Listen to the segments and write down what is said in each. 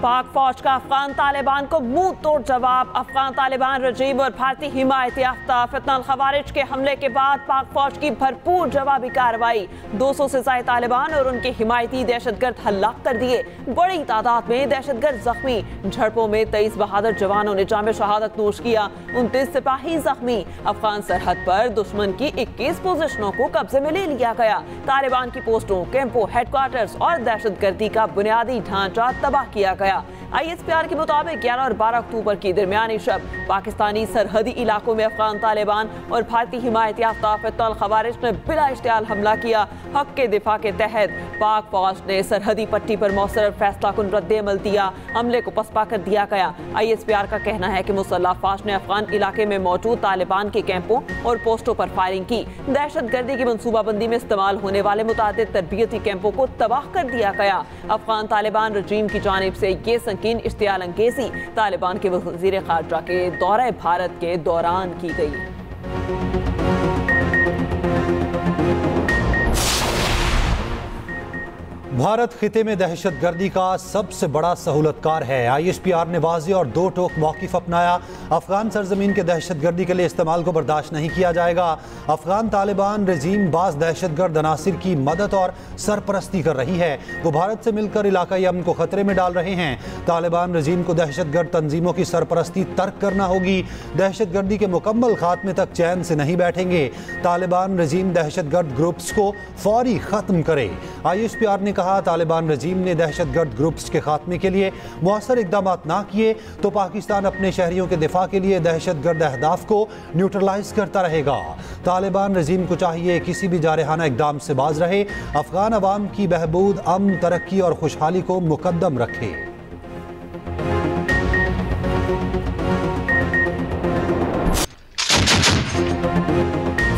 पाक फौज का अफगान तालिबान को मुंह तोड़ जवाब। अफगान तालिबान रजीम और भारतीय हिमायत याफ्ता फितनल खवारिज के हमले के बाद पाक फौज की भरपूर जवाबी कार्रवाई। 200 से ज्यादा तालिबान और उनके हिमायती दहशतगर्द हलाक कर दिए। बड़ी तादाद में दहशतगर्द जख्मी। झड़पों में 23 बहादुर जवानों ने जाम शहादत नोश किया। 29 सिपाही जख्मी। अफगान सरहद पर दुश्मन की 21 पोजिशनों को कब्जे में ले लिया गया। तालिबान की पोस्टों, कैंपों, हेडक्वार्टर्स और दहशतगर्दी का बुनियादी ढांचा तबाह किया गया। ISPR के मुताबिक 11 और 12 अक्टूबर की दरमियानी शब पाकिस्तानी सरहदी इलाकों में अफगान तालिबान और भारतीय हिमायत याफ्ता फितनल खवारिज ने बिला इश्तियाल हमला किया। हक के दिफा के तहत पाक फौज ने सरहदी पट्टी पर मौसर फैसला कुन रद्द-ए-अमल दिया। हमले को पसपा कर दिया गया। ISPR का कहना है कि मुसल्लह फौज ने अफगान इलाके में मौजूद तालिबान के कैंपों और पोस्टों पर फायरिंग की। दहशतगर्दी की मनसूबाबंदी में इस्तेमाल होने वाले मुतादिद तरबियती कैंपों को तबाह कर दिया गया। अफगान तालिबान रजीम की जानिब से ये संकीन इश्तियाल अंगेजी तालिबान के वज़ीर ख़ारजा के दौरे भारत के दौरान की गई। भारत खिते में दहशतगर्दी का सबसे बड़ा सहूलतकार है। ISPR ने वाज़ेह और दो टोक मौक़िफ़ अपनाया। अफगान सरजमीन के दहशतगर्दी के लिए इस्तेमाल को बर्दाश्त नहीं किया जाएगा। अफगान तालिबान रजीम बाज़ दहशतगर्द अनासिर की मदद और सरपरस्ती कर रही है। वो भारत से मिलकर इलाकाई अमन को खतरे में डाल रहे हैं। तालिबान रजीम को दहशतगर्द तंजीमों की सरपरस्ती तर्क करना होगी। दहशतगर्दी के मुकम्मल खात्मे तक चैन से नहीं बैठेंगे। तालिबान रजीम दहशतगर्द ग्रुप्स को फौरी ख़त्म करे। ISPR ने कहा, तालिबान रजीम ने दहशतगर्द ग्रुप्स के खात्मे के लिए मौसर इकदाम ना किए तो पाकिस्तान अपने शहरियों के दिफा के लिए दहशतगर्द अहदाफ को न्यूट्रलाइज करता रहेगा। तालिबान रजीम को चाहिए किसी भी जारहाना इकदाम से बाज रहे, अफगान अवाम की बहबूद, अमन, तरक्की और खुशहाली को मुकद्दम रखे।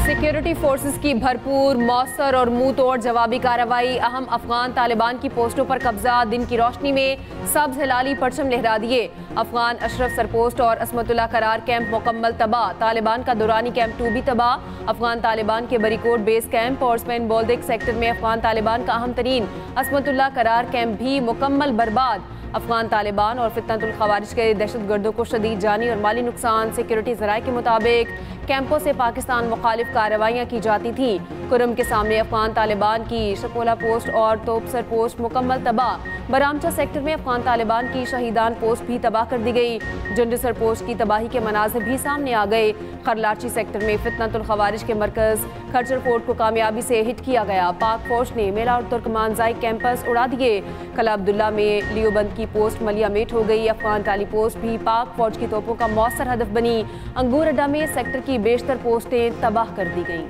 सिक्योरिटी फोर्सेस की भरपूर, मौसर और मुंह तोड़ जवाबी कार्रवाई। अहम अफगान तालिबान की पोस्टों पर कब्जा। दिन की रोशनी में सब्ज हिलाली परचम लहरा दिए। अफगान अशरफ सरपोस्ट और असमतुल्ला करार कैंप मुकम्मल तबाह। तालिबान का दुरानी कैंप 2 भी तबाह। अफगान तालिबान के बरीकोट बेस कैंप और स्पेन बोल्दिक सेक्टर में अफगान तालिबान का अहम तरीन असमतुल्ला करार कैंप भी मुकम्मल बर्बाद। अफगान तालिबान और फितनतुल खवारिज के दहशतगर्दों को शदीद जानी और माली नुकसान। सिक्योरिटी ज़राए के मुताबिक कैंपों से पाकिस्तान मुखालिफ कार्रवाइयाँ की जाती थी। कुरम के सामने अफगान तालिबान की शकोला पोस्ट और तोपसर पोस्ट मुकम्मल तबाह। बरामचा सेक्टर में अफगान तालिबान की शहीदान पोस्ट भी तबाह कर दी गई। जंडसर पोस्ट की तबाही के मनाज़िर भी सामने आ गए। खरलाची सेक्टर में फितनतुल खवारिज के मरकज़ खर्चर फोर्ट को कामयाबी से हिट किया गया। पाक फौज ने मेला और तुर्कमानजाई कैंपस उड़ा दिए। कला अब्दुल्ला में लियोबंद की पोस्ट मलिया मेट हो गई। अफगान टाली पोस्ट भी पाक फौज की तोपों का मौसर हदफ बनी। अंगूर अड्डा में सेक्टर की बेशतर पोस्टें तबाह कर दी गईं।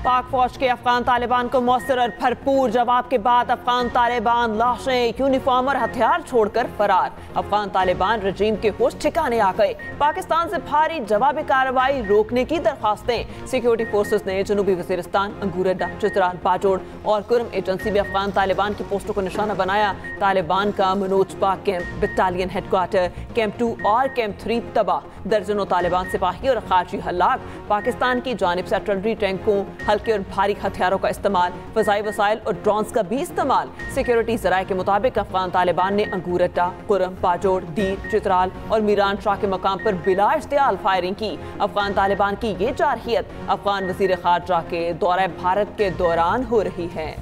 पाक फौज के अफगान तालिबान को मौसर और भरपूर जवाब के बाद अफगान तालिबान लाशें, यूनिफॉर्म और हथियार छोड़कर फरार। अफगान तालिबान रजीम के होश ठिकाने आ गए। पाकिस्तान से भारी जवाबी कार्रवाई रोकने की दरखास्तें। सिक्योरिटी फोर्सेस ने जनूबी वजीरिस्तान, अंगूर अड्डा, चित्राल, बाजोड़ और कुरम एजेंसी में अफगान तालिबान की पोस्टों को निशाना बनाया। तालिबान का मनोजपा कैंप, बटालियन हेडक्वार्टर, कैंप 2 और कैंप 3 तबाह। दर्जनों तालिबान सिपाही और खारजी हलाक। पाकिस्तान की जानिब से आर्टिलरी, टैंकों, हल्के और भारी हथियारों का इस्तेमाल, फ़ज़ाई वसाइल और ड्रोन्स का भी इस्तेमाल। सिक्योरिटी ज़राए के मुताबिक अफगान तालिबान ने अंगूर अड्डा, कुरम, बाजोड़, दीर, चित्राल और मीरान शाह के मकाम पर बिला इश्तियाल फायरिंग की। अफगान तालिबान की ये जारहियत अफगान वज़ीर ख़ारजा के दौरे भारत के दौरान हो रही है।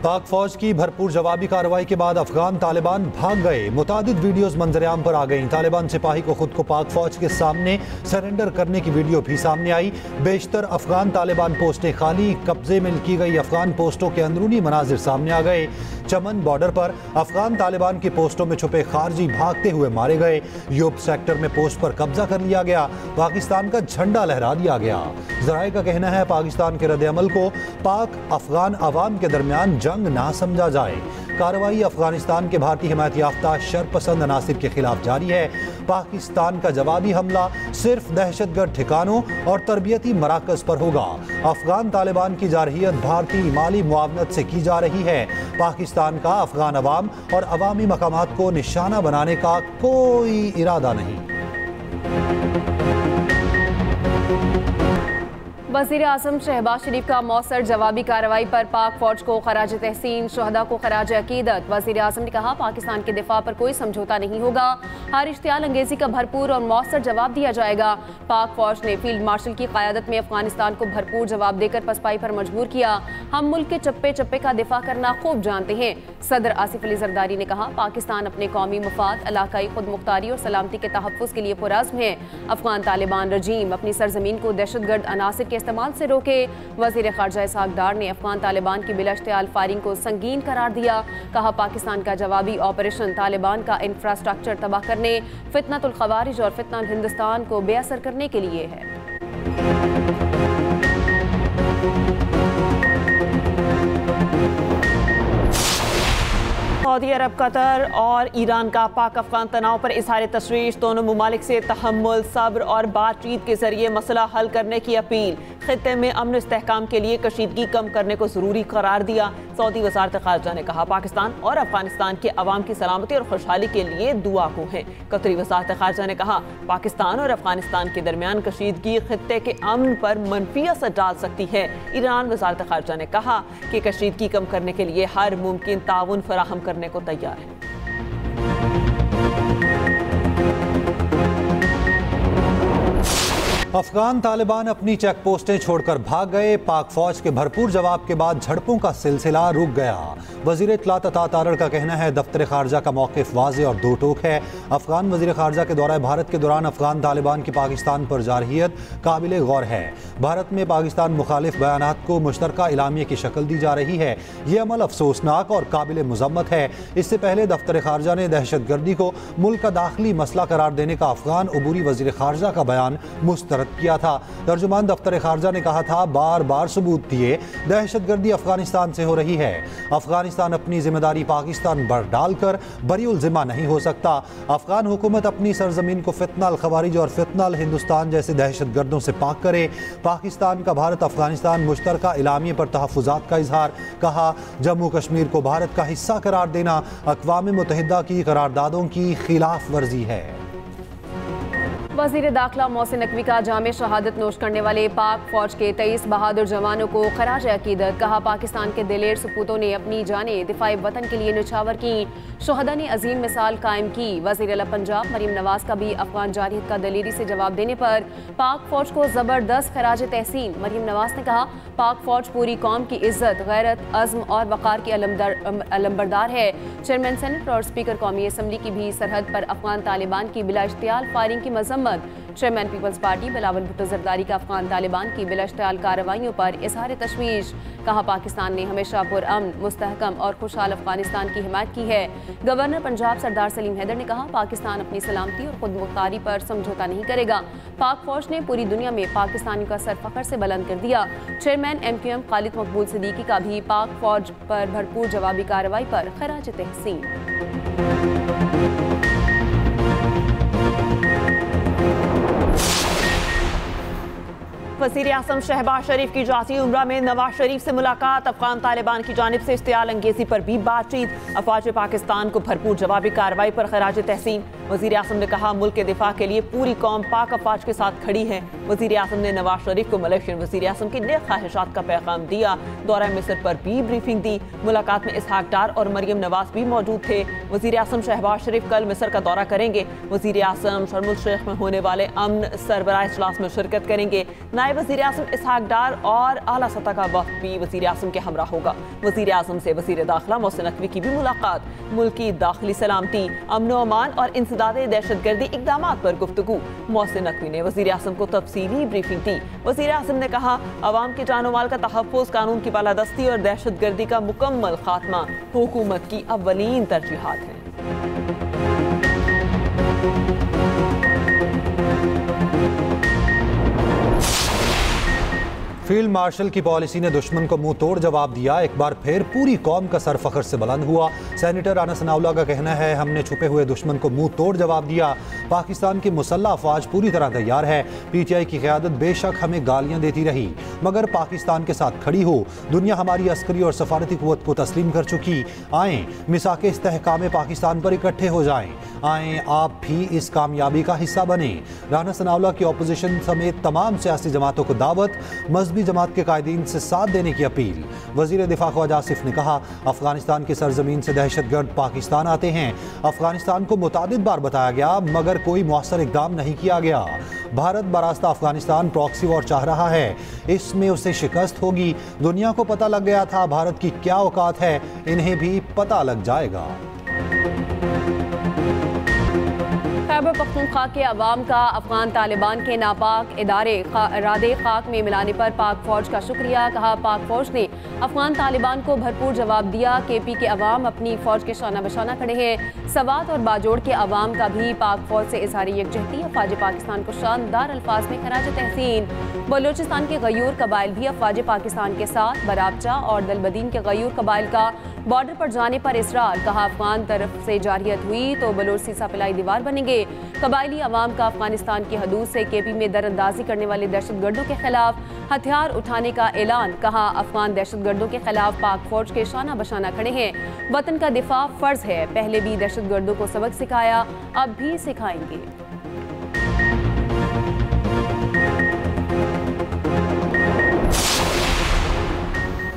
पाक फौज की भरपूर जवाबी कार्रवाई के बाद अफगान तालिबान भाग गए। मुतादिद वीडियोस मंजरेआम पर आ गईं। तालिबान सिपाही को खुद को पाक फौज के सामने सरेंडर करने की वीडियो भी सामने आई। बेशतर अफगान तालिबान पोस्टें खाली, कब्जे में की गई अफगान पोस्टों के अंदरूनी मनाजिर सामने आ गए। चमन बॉर्डर पर अफगान तालिबान की पोस्टों में छुपे खारजी भागते हुए मारे गए। यूब सेक्टर में पोस्ट पर कब्जा कर लिया गया। पाकिस्तान का झंडा लहरा दिया गया। ज़राए का कहना है पाकिस्तान के रद्द-ए-अमल को पाक अफगान अवाम के दरमियान जंग ना समझा जाए। कार्रवाई अफगानिस्तान के भारतीय हिमायत याफ्ता शरपसंद अनासिर के खिलाफ जारी है। पाकिस्तान का जवाबी हमला सिर्फ दहशतगर्द ठिकानों और तरबियती मराकज़ पर होगा। अफगान तालिबान की जारहियत भारतीय माली मुआवनत से की जा रही है। पाकिस्तान का अफगान अवाम और अवामी मकामात को निशाना बनाने का कोई इरादा नहीं। वज़ीर आज़म शहबाज शरीफ का मौसर जवाबी कार्रवाई पर पाक फौज को खराज तहसीन, शहदा को खराज अकीदत। वज़ीर आज़म ने कहा, पाकिस्तान के दिफा पर कोई समझौता नहीं होगा, हर इश्तियाल अंगेजी का भरपूर और मौसर जवाब दिया जाएगा। पाक फौज ने फील्ड मार्शल की क़यादत में अफगानिस्तान को भरपूर जवाब देकर पसपाई पर मजबूर किया। हम मुल्क के चप्पे चप्पे का दिफा करना खूब जानते हैं। सदर आसिफ अली जरदारी ने कहा, पाकिस्तान अपने कौमी मफाद, इलाकाई खुद मुख्तारी और सलामती के तहफ़्फ़ुज़ के लिए पुरज़्म है। अफगान तालिबान रजीम अपनी सरजमीन को दहशतगर्द अनासिर के इस्तेमाल से रोके। वज़ीर ख़ारजा इसहाक़ डार ने अफगान तालिबान की बिला इश्तियाल फायरिंग को संगीन करार दिया। कहा, पाकिस्तान का जवाबी ऑपरेशन तालिबान का इंफ्रास्ट्रक्चर तबाह करने, फितनतुल ख़वारिज और फितना हिंदुस्तान को बेअसर करने के लिए है। सऊदी अरब, कतर और ईरान का पाक अफगान तनाव पर इज़हार तशवीश। दोनों ममालिक से तहम्मुल, सब्र और बातचीत के जरिए मसला हल करने की अपील। खित्ते में अमन इस्तेहकाम के लिए कशीदगी कम करने को ज़रूरी करार दिया। सऊदी वज़ारत ख़ारजा ने कहा, पाकिस्तान और अफगानिस्तान के अवाम की सलामती और खुशहाली के लिए दुआ को है। कतरी वज़ारत ख़ारजा ने कहा, पाकिस्तान और अफगानिस्तान के दरमियान कशीदगी खित्ते के अमन पर मनफी असर डाल सकती है। ईरान वज़ारत ख़ारजा ने कहा कि कशीदगी कम करने के लिए हर मुमकिन ताउन फराहम करने को तैयार है। अफगान तालिबान अपनी चेक पोस्टें छोड़कर भाग गए। पाक फौज के भरपूर जवाब के बाद झड़पों का सिलसिला रुक गया। वज़ीर इत्तलात अता तारड़ का कहना है, दफ्तर खारजा का मौक़िफ़ वाज़ेह और दो टोक है। अफगान वज़ीर खारजा के दौरे भारत के दौरान अफगान तालिबान की पाकिस्तान पर जारहियत काबिल गौर है। भारत में पाकिस्तान मुखालिफ बयानात को मुश्तरका इलामिया की शक्ल दी जा रही है। ये अमल अफसोसनाक और काबिल मज़म्मत है। इससे पहले दफ्तर खारजा ने दहशत गर्दी को मुल्क का दाखिली मसला करार देने का अफगान अबूरी वज़ीर खारजा का बयान मुस्तरद किया था। तर्जुमान दफ्तर खारजा ने कहा था, बार बार सबूत दिए दहशत गर्दी अफगानिस्तान से हो रही है। अफगानिस्तान अपनी जिम्मेदारी पाकिस्तान पर डालकर बरीउल जिम्मा नहीं हो सकता। अफगान हुकूमत अपनी सरजमीन को फितना अल खवारिज और फितना अल हिंदुस्तान जैसे दहशत गर्दों से पाक करे। पाकिस्तान का भारत अफगानिस्तान मुश्तरका इलामिया पर तहफ़्फ़ुज़ात का इजहार। कहा, जम्मू कश्मीर को भारत का हिस्सा करार देना अक़वाम मुत्तहिदा की करारदादों की खिलाफ वर्जी है। वज़ीर दाखिला मोहसिन नकवी का जामे शहादत नोश करने वाले पाक फौज के 23 बहादुर जवानों को खराज अकीदत। कहा, पाकिस्तान के दिलेर सपूतों ने अपनी जानें दिफाए वतन के लिए निछावर की। शहदा ने अजीम मिसाल कायम की। वज़ीर आला पंजाब मरीम नवाज का भी अफगान जारहियत का दलेरी से जवाब देने पर पाक फौज को ज़बरदस्त खराज तहसीन। मरीम नवाज ने कहा, पाक फौज पूरी कौम की इज्जत, गैरत, अज़्म और वक़ार की अलंबरदार है। चेयरमैन सेनेट और स्पीकर कौमी असम्बली की भी सरहद पर अफगान तालिबान की बिला इश्तियाल फायरिंग की मजम्मत। चेयरमैन पीपल्स पार्टी बिलावल भुट्टो जरदारी का अफगान तालिबान की बिला इश्तियाल कार्रवाइयों पर इज़हार तशवीश। कहा, पाकिस्तान ने हमेशा पुरअमन, मुस्तहकम और खुशहाल अफगानिस्तान की हिमायत की है। गवर्नर पंजाब सरदार सलीम हैदर ने कहा, पाकिस्तान अपनी सलामती और खुद मुख्तारी पर समझौता नहीं करेगा। पाक फौज ने पूरी दुनिया में पाकिस्तानियों का सर फखर से बुलंद कर दिया। चेयरमैन MQM खालिद मकबूल सिद्दीकी का भी पाक फौज पर भरपूर जवाबी कार्रवाई पर खराज तहसीन। वज़ीर आज़म शहबाज शरीफ की जाती उम्रा में नवाज शरीफ से मुलाकात। अफगान तालिबान की जानिब से इश्तियाल अंगेजी पर भी बातचीत। अफवाज पाकिस्तान को भरपूर जवाबी कार्रवाई पर खराज तहसीन। वज़ीर आज़म ने कहा, मुल्क के दिफा के लिए पूरी कौम पाक अफवाज के साथ खड़ी है। वज़ीर आज़म ने नवाज शरीफ को मलेशियन वज़ीर आज़म की नेक ख्वाहिशात का पैगाम दिया। दौरा मिस्र पर भी ब्रीफिंग दी। मुलाकात में इसहाक डार और मरियम नवाज भी मौजूद थे। वज़ीर आज़म शहबाज शरीफ कल मिस्र का दौरा करेंगे। वज़ीर आज़म शर्म उल शेख में होने वाले अमन सरबराह इजलास में शिरकत करेंगे। नायब वज़ीर आज़म इसहाक डार और आला सतह का वफ़द भी वज़ीर आज़म के हमरा होगा। वज़ीर आज़म से वज़ीर दाखिला मोहसिन नकवी की भी मुलाकात। मुल्क की दाखिली सलामती, अमन व अमान और इंसदादे दहशतगर्दी इक़दामात पर गुफ्तगू। मोहसिन नकवी ने वज़ीर आज़म को तफसीली ब्रीफिंग दी। वज़ीर आज़म ने कहा, अवाम के जानो माल का तहफ़्फ़ुज़, कानून की बालादस्ती और दहशतगर्दी का मुकम्मल खात्मा हुकूमत की अव्वलीन तरजीहात हैं। फील्ड मार्शल की पॉलिसी ने दुश्मन को मुंह तोड़ जवाब दिया। एक बार फिर पूरी कौम का सर फखर से बुलंद हुआ। सेनेटर अनस अनाउल्लाह का कहना है, हमने छुपे हुए दुश्मन को मुंह तोड़ जवाब दिया। पाकिस्तान की मुसल्लह अफवाज पूरी तरह तैयार है। PTI की क़यादत बेशक हमें गालियां देती रही, मगर पाकिस्तान के साथ खड़ी हो। दुनिया हमारी अस्करी और सफारती कुव्वत को तस्लीम कर चुकी। आएँ मिसाके इस्तेहकाम पाकिस्तान पर इकट्ठे हो जाएं। आएँ आप भी इस कामयाबी का हिस्सा बने। राना सनाउल्लाह की अपोजिशन समेत तमाम सियासी जमातों को दावत, मजहबी जमात के कायदीन से साथ देने की अपील। वजीर दिफा ख्वाजा आसिफ ने कहा, अफगानिस्तान की सरजमीन से दहशतगर्द पाकिस्तान आते हैं। अफगानिस्तान को मुतादिद बार बताया गया मगर कोई मौसर इकदाम नहीं किया गया। भारत बरास्ता अफगानिस्तान प्रॉक्सी वॉर चाह रहा है, इसमें उसे शिकस्त होगी। दुनिया को पता लग गया था भारत की क्या औकात है, इन्हें भी पता लग जाएगा। खैबर पख्तूनख्वा के अवाम का अफगान तालिबान के नापाक इरादे खाक में मिलाने पर पाक फौज का शुक्रिया। कहा, पाक फौज ने अफगान तालिबान को भरपूर जवाब दिया। KP के अवाम अपनी फौज के शाना बशाना खड़े हैं। सवात और बाजोड़ के अवाम का भी पाक फौज से इज़हार यकजहती। अफवाज पाकिस्तान को शानदार अल्फाज में खराज तहसीन। बलोचिस्तान के गयूर कबाइल भी अफवाज पाकिस्तान के साथ। बराबचा और दलबदीन के गयूर कबाइल का बॉर्डर पर जाने पर इसरार। कहा, अफगान तरफ से जारियत हुई तो बलोच सीसा पिलाई दीवार बनेंगे। कबाइली अवाम का अफगानिस्तान की हदूद से KP में दरअंदाजी करने वाले दहशतगर्दों के खिलाफ हथियार उठाने का ऐलान। कहा, अफगान दहशतगर्दों के खिलाफ पाक फौज के शाना बशाना खड़े हैं। वतन का दिफा फर्ज है, पहले भी दहशतगर्दों को सबक सिखाया, अब भी सिखाएंगे।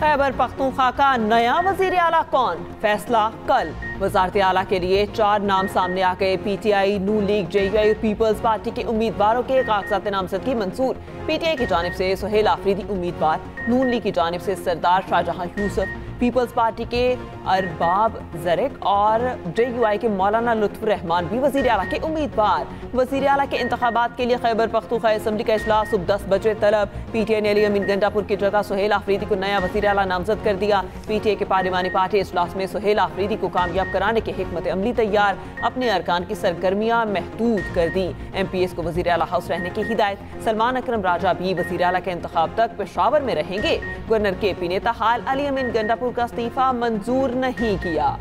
खैबर पख्तूनख्वा का नया वजीर आला कौन, फैसला कल। वजारत आला के लिए 4 नाम सामने आ गए। PTI, नून लीग, JUI और पीपल्स पार्टी के उम्मीदवारों के कागजात नामजदगी मंजूर। PTI की जानिब से सुहेल आफरीदी उम्मीदवार, नून लीग की जानिब से सरदार शाहजहां यूसुफ, पीपल्स पार्टी के अरबाब ज़रिक और JUI के मौलाना लुत्फ़ुर रहमान भी वज़ीर आला के उम्मीदवार। वज़ीर आला के इंतखाबात के लिए खैबर पख्तूनख्वा असम्बली का इजलास सुबह 10 बजे तलब। PTI ने अली अमीन गंडापुर की जगह सुहेल आफरीदी को नया वज़ीर आला नामजद कर दिया। PTI के पार्लिमानी पार्टी इजलास में सुहेल आफरीदी को कामयाब कराने की हिकमत अमली तैयार, अपने अरकान की सरगर्मियाँ महदूद कर दी। MPs को वज़ीर आला हाउस रहने की हिदायत। सलमान अकरम राजा भी वज़ीर आला के इंतखाब तक पेशावर में रहेंगे। गवर्नर KP ने ताहाल अली अमीन गंडापुर का इस्तीफा मंजूर नहीं किया।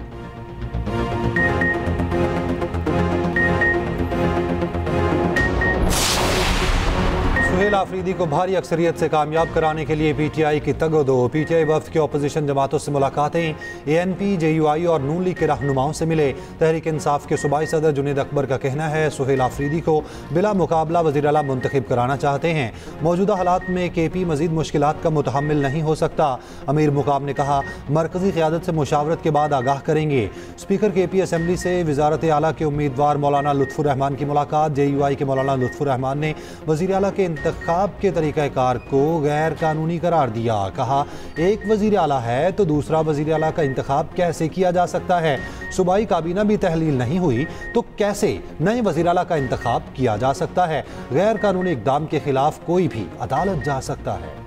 सुहेल आफरीदी को भारी अक्सरियत से कामयाब कराने के लिए PTI की तगोदो। PTI वफ्द के अपोजिशन जमातों से मुलाकातें। ANP, JUI और नून लीग के रहनुमाओं से मिले। तहरीक इंसाफ के सूबाई सदर जुनेद अकबर का कहना है, सुहेल आफरीदी को बिला मुकाबला वज़ीर आला मुंतखब कराना चाहते हैं। मौजूदा हालात में KP मजीद मुश्किलात का मुतहम्मिल नहीं हो सकता। अमीर मुकाम ने कहा, मरकजी क़यादत से मुशावरत के बाद आगाह करेंगे। स्पीकर KP असम्बली से वज़ारत आला के उम्मीदवार मौलाना लुत्फ़ुर रहमान की मुलाकात। JUI के मौलाना लुत्फ़ुर रहमान ने वज़ीर आला के इंतखाब के तरीक़ाकार को गैर कानूनी करार दिया। कहा, एक वज़ीर आला है तो दूसरा वज़ीर आला का इंतखाब कैसे किया जा सकता है? सूबाई काबीना भी तहलील नहीं हुई तो कैसे नए वज़ीर आला का इंतखाब किया जा सकता है? गैर कानूनी इक़दाम के खिलाफ कोई भी अदालत जा सकता है।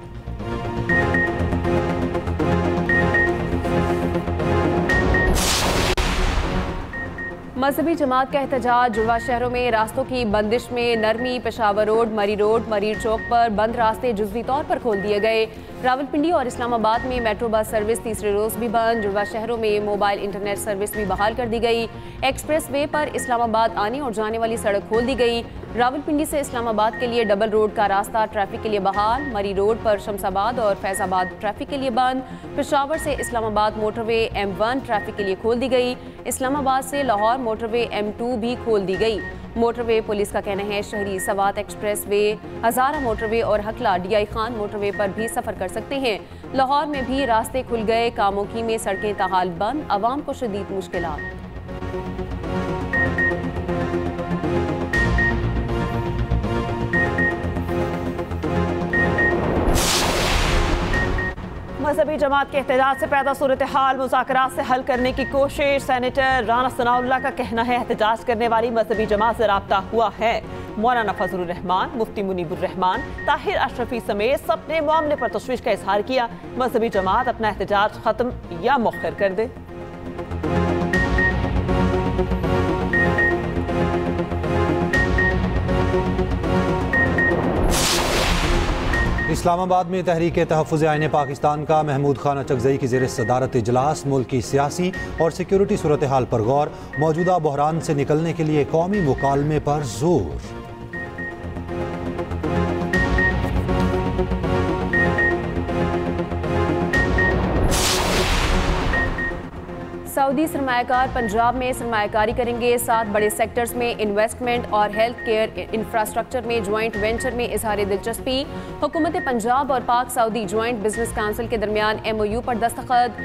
मजहबी जमात का एहतजाज। जुड़वा शहरों में रास्तों की बंदिश में नरमी। पेशावर रोड, मरीर चौक पर बंद रास्ते जुज़वी तौर पर खोल दिए गए। रावलपिंडी और इस्लामाबाद में मेट्रो बस सर्विस तीसरे रोज़ भी बंद। जुड़वा शहरों में मोबाइल इंटरनेट सर्विस भी बहाल कर दी गई। एक्सप्रेस वे पर इस्लामाबाद आने और जाने वाली सड़क खोल दी गई। रावलपिंडी से इस्लामाबाद के लिए डबल रोड का रास्ता ट्रैफिक के लिए बहाल। मरी रोड पर शमसाबाद और फैजाबाद ट्रैफिक के लिए बंद। पेशावर से इस्लामाबाद मोटरवे M1 ट्रैफिक के लिए खोल दी गई। इस्लामाबाद से लाहौर मोटरवे M2 भी खोल दी गई। मोटरवे पुलिस का कहना है, शहरी सवात एक्सप्रेस वे, हज़ारा मोटरवे और हकला DI खान मोटरवे पर भी सफ़र कर सकते हैं। लाहौर में भी रास्ते खुल गए। कामोकी में सड़कें ताहाल बंद, आवाम को शदीद मुश्किलात। मजहबी जमात के एहतजाज से पैदा सूरत हाल मुज़ाकरात से हल करने की कोशिश। सेनेटर राना सनाउल्लाह का कहना है, एहतजाज करने वाली मजहबी जमात से राब्ता हुआ है। मौलाना फजलुर रहमान, मुफ्ती मुनीबुर रहमान, ताहिर अशरफी समेत सब ने मामले पर तशवीश का इजहार किया। मजहबी जमात अपना एहतजाज खत्म या मौखर कर दे। इस्लामाबाद में तहरीक तहफ़्फ़ुज़ आईन पाकिस्तान का महमूद खान अचकज़ई की ज़ेर सदारत इजलास। मुल्क की सियासी और सिक्योरिटी सूरत हाल पर गौर। मौजूदा बहरान से निकलने के लिए कौमी मुकालमे पर जोर। सऊदी सरमायाकार पंजाब में सरमायाकारी करेंगे। 7 बड़े सेक्टर्स में इन्वेस्टमेंट और हेल्थ केयर इंफ्रास्ट्रक्चर में ज्वाइंट वेंचर में इजहार दिलचस्पी। हुकूमत पंजाब और पाक सऊदी ज्वाइंट बिजनेस काउंसिल के दरमियान MOU पर दस्तखत।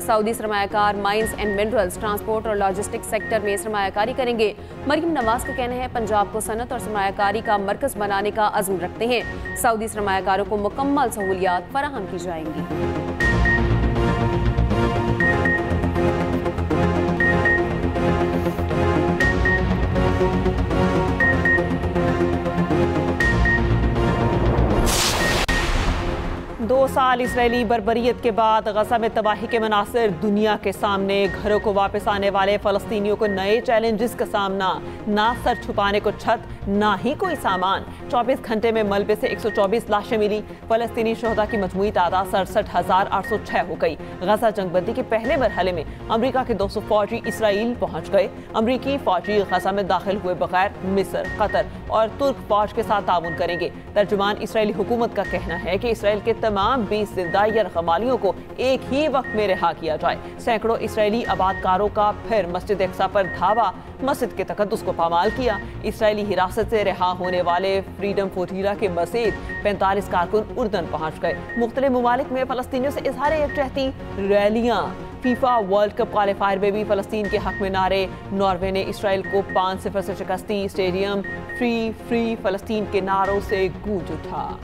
सऊदी सरमायाकार माइंस एंड मिनरल्स, ट्रांसपोर्ट और लॉजिस्टिक्स सेक्टर में सरमायाकारी करेंगे। मरियम नवाज का कहना है पंजाब को सनत और सरमायाकारी का मरकज बनाने का अज़्म रखते हैं। सऊदी सरमायाकारों को मुकम्मल सहूलियात फराहम की जाएंगी। दो साल इसराइली बर्बरियत के बाद गजा में तबाही के मनासिर दुनिया के सामने। घरों को वापस आने वाले फ़लस्तीनियों को नए चैलेंजेस का सामना। ना सर छुपाने को छत, ना ही कोई सामान। 24 घंटे में मलबे से 124 लाशें मिली। फ़लस्तीनी शोहदा की मजमूई तादाद 67,806 हो गई। गजा जंगबंदी के पहले मरहले में अमरीका के 200 फौजी इसराइल पहुँच गए। अमरीकी फौजी गजा में दाखिल हुए बगैर मिस्र, कतर और तुर्क फौज के साथ ताउन करेंगे। तर्जुमान इसराइली हुकूमत का कहना है कि इसराइल के तमाम 20 जिंदा यरगमालियों को एक ही वक्त में रिहा किया जाए। सैकड़ों इसराइली आबादकारों का फिर मस्जिद अक्सा पर धावा, मस्जिद के तकद्दुस को पामाल किया। इसराइली हिरासत से रिहा होने वाले फ्रीडम फोटीरा के मज़ीद 45 कारकुन उर्दन पहुंच गए। मुख्तलिफ ममालिक में फ़लस्तीनियों से इजहार यकजहती रैलियाँ। फीफा वर्ल्ड कप क्वालिफायर में भी फ़लस्तीन के हक में नारे। नॉर्वे ने इसराइल को 5-0 से शिकस्ती। स्टेडियम फ्री फ़लस्तीन के नारों से गूंज उठा।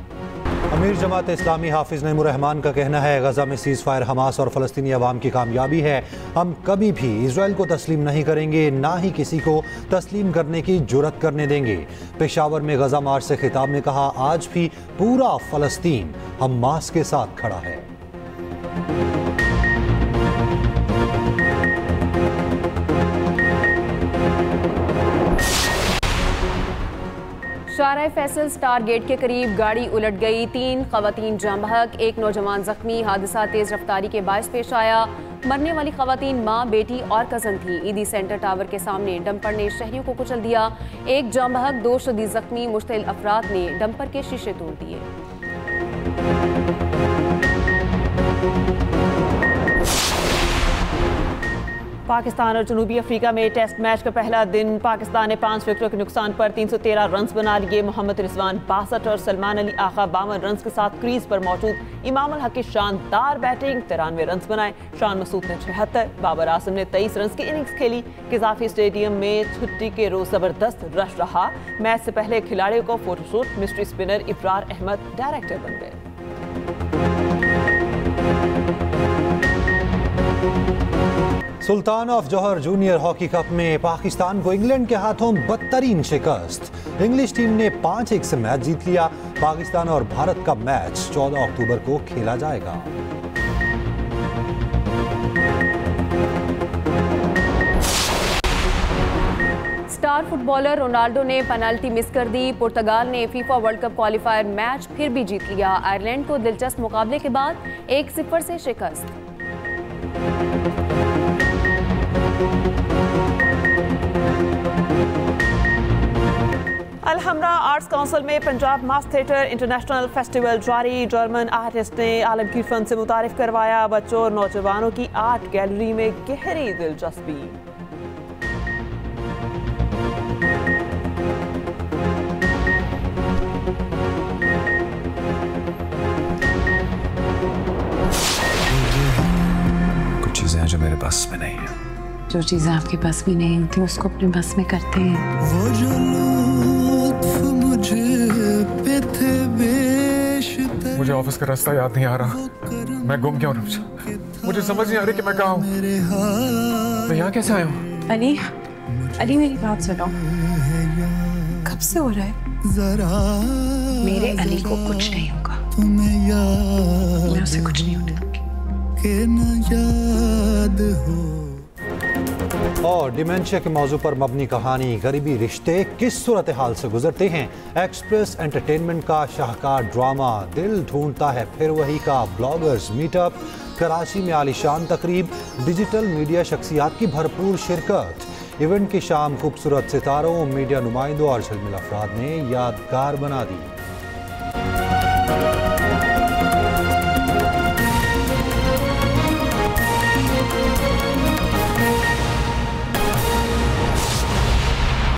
अमीर जमात इस्लामी हाफिज नईमुर रहमान का कहना है गजा में सीज़ फायर हमास और फ़लस्तीनी अवाम की कामयाबी है। हम कभी भी इसराइल को तस्लीम नहीं करेंगे, ना ही किसी को तस्लीम करने की जुर्रत करने देंगे। पेशावर में गजा मार्च से खिताब ने कहा, आज भी पूरा फ़लस्तीन हमास के साथ खड़ा है। शाहराह फैसल स्टार गेट के करीब गाड़ी उलट गई। 3 खवातीन जाम बहक, 1 नौजवान जख्मी। हादसा तेज रफ्तारी के बायस पेश आया। मरने वाली खवातीन माँ, बेटी और कजन थी। ईदी सेंटर टावर के सामने डंपर ने शहरियों को कुचल दिया। 1 जाम बहक, 2 शदीद जख्मी। मुश्तिल अफराद ने डंपर के शीशे तोड़ दिए। पाकिस्तान और जनूबी अफ्रीका में टेस्ट मैच का पहला दिन। पाकिस्तान ने 5 विकेटों के नुकसान पर 313 रन बना लिए। मोहम्मद रिजवान 62 और सलमान अली आगा 52 रन के साथ क्रीज पर मौजूद। इमाम उल हक की शानदार बैटिंग, 93 रन बनाए। शान मसूद ने 76, बाबर आजम ने 23 रन की इनिंग्स खेली। किजाफी स्टेडियम में छुट्टी के रोज जबरदस्त रश रहा। मैच से पहले खिलाड़ियों को photoshoot. Mystery spinner Ibrar Ahmed director बन गए। Sultan of Johor junior hockey cup में पाकिस्तान को इंग्लैंड के हाथों बदतरीन शिकस्त। इंग्लिश टीम ने 5-1 से मैच जीत लिया। पाकिस्तान और भारत का मैच 14 अक्टूबर को खेला जाएगा। स्टार फुटबॉलर रोनाल्डो ने पेनल्टी मिस कर दी। पुर्तगाल ने FIFA world cup qualifier match फिर भी जीत लिया। आयरलैंड को दिलचस्प मुकाबले के बाद 1-0 से शिकस्त। अलहमरा आर्ट्स काउंसिल में पंजाब मास थिएटर इंटरनेशनल फेस्टिवल जारी। जर्मन आर्टिस्ट ने आलमगीर फन से मुतारिफ करवाया। बच्चों और नौजवानों की आर्ट गैलरी में गहरी दिलचस्पी। कुछ चीजें हैं जो मेरे बस में नहीं है। जो चीजें आपके बस में नहीं होती उसको अपने बस में करते हैं। वो जो लुत्फ मुझे पे थे बेशतर। मुझे ऑफिस का रास्ता याद नहीं आ रहा। मैं गुम क्यों हूँ? मुझे समझ नहीं आ रही कि मैं कहाँ हूँ। मैं यहाँ कैसे आया हूँ? अली मेरी बात सुनो। कब से हो रहा है? जरा मेरे अली को कुछ नहीं होगा। तुम्हें याद मैं उसे कुछ नहीं होने दूंगी। के न याद हो। और डिमेंशिया के मौजू पर मबनी कहानी, गरीबी रिश्ते किस सूरत हाल से गुजरते हैं। एक्सप्रेस एंटरटेनमेंट का शाहकार ड्रामा दिल ढूंढता है फिर वही का ब्लॉगर्स मीटअप। कराची में आलीशान तकरीब, डिजिटल मीडिया शख्सियात की भरपूर शिरकत। इवेंट की शाम खूबसूरत सितारों, मीडिया नुमाइंदों और झलमिल अफराद ने यादगार बना दी।